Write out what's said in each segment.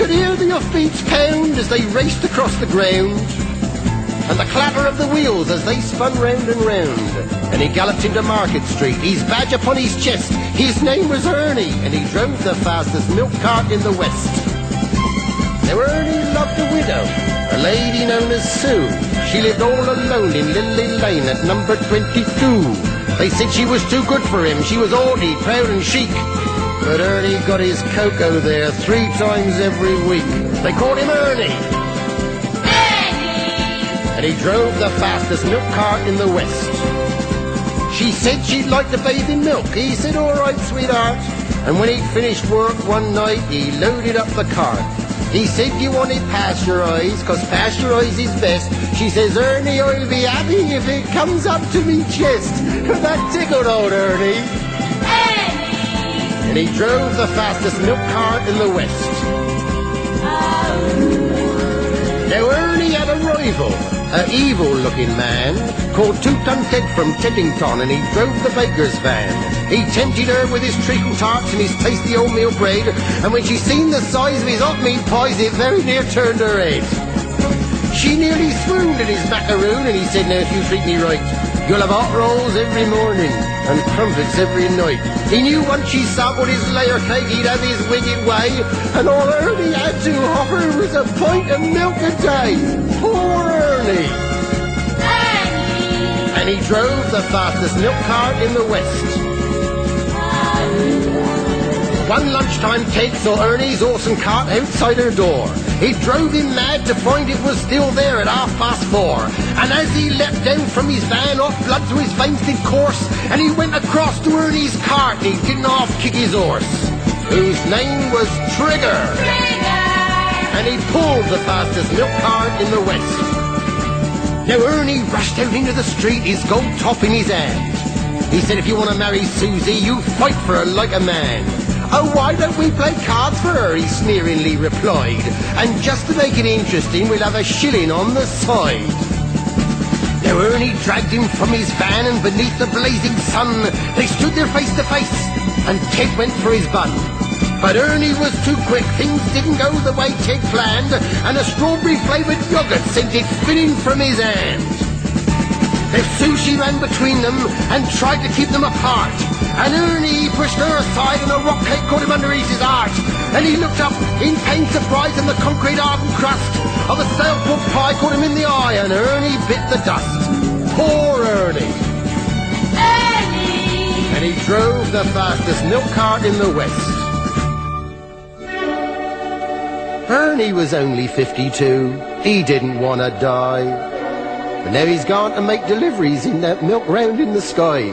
could hear the hoofbeats pound as they raced across the ground, and the clatter of the wheels as they spun round and round. And he galloped into Market Street, his badge upon his chest. His name was Ernie, and he drove the fastest milk cart in the West. Now Ernie loved a widow, a lady known as Sue. She lived all alone in Lily Lane at number 22. They said she was too good for him, she was haughty, proud and chic. But Ernie got his cocoa there 3 times every week. They called him Ernie. And he drove the fastest milk cart in the West. She said she'd like to bathe in milk. He said, all right, sweetheart. And when he'd finished work one night, he loaded up the cart. He said, you want it pasteurised, 'cause pasteurised is best. She says, Ernie, I'll be happy if it comes up to me chest. That tickled old Ernie. And he drove the fastest milk cart in the West. Now Ernie had a rival, an evil-looking man called Two-Ton Ted from Teddington, and he drove the baker's van. He tempted her with his treacle tarts and his tasty oatmeal bread, and when she seen the size of his hot meat pies, it very near turned her head. She nearly swooned at his macaroon, and he said, now if you treat me right, you'll have hot rolls every morning and crumpets every night. He knew once she sampled his layer cake, he'd have his wicked way, and all Ernie had to offer was a pint of milk a day. Poor Ernie! And he drove the fastest milk cart in the West. One lunchtime, Ted saw Ernie's awesome cart outside her door. It drove him mad to find it was still there at 4:30. And as he leapt down from his van, off blood to his veins did course, and he went across to Ernie's cart and he didn't half kick his horse, whose name was Trigger. And he pulled the fastest milk cart in the West. Now Ernie rushed out into the street, his gold top in his hand. He said, if you want to marry Susie, you fight for her like a man. Oh, why don't we play cards for her, he sneeringly replied. And just to make it interesting, we'll have a shilling on the side. Now Ernie dragged him from his van, and beneath the blazing sun, they stood there face to face, and Ted went for his bun. But Ernie was too quick, things didn't go the way Ted planned, and a strawberry-flavoured yoghurt sent it spinning from his hand. Now Susie ran between them and tried to keep them apart, and Ernie pushed her aside and a rock cake caught him underneath his heart. And he looked up in pain, surprise, and the concrete hardened crust of a stale pork pie caught him in the eye, and Ernie bit the dust. Poor Ernie! And he drove the fastest milk cart in the West. Ernie was only 52. He didn't want to die. But now he's gone to make deliveries in that milk round in the sky,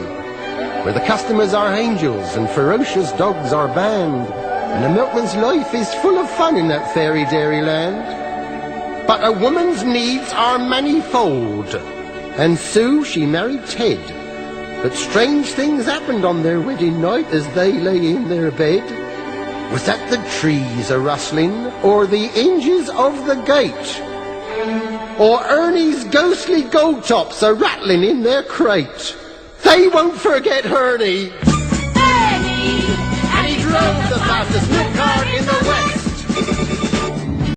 where the customers are angels and ferocious dogs are banned, and a milkman's life is full of fun in that fairy dairy land. But a woman's needs are manifold, and Sue, she married Ted. But strange things happened on their wedding night as they lay in their bed. Was that the trees a-rustling, or the hinges of the gate, or Ernie's ghostly gold tops a-rattling in their crate? They won't forget Ernie! And he drove the fastest milk cart in the West.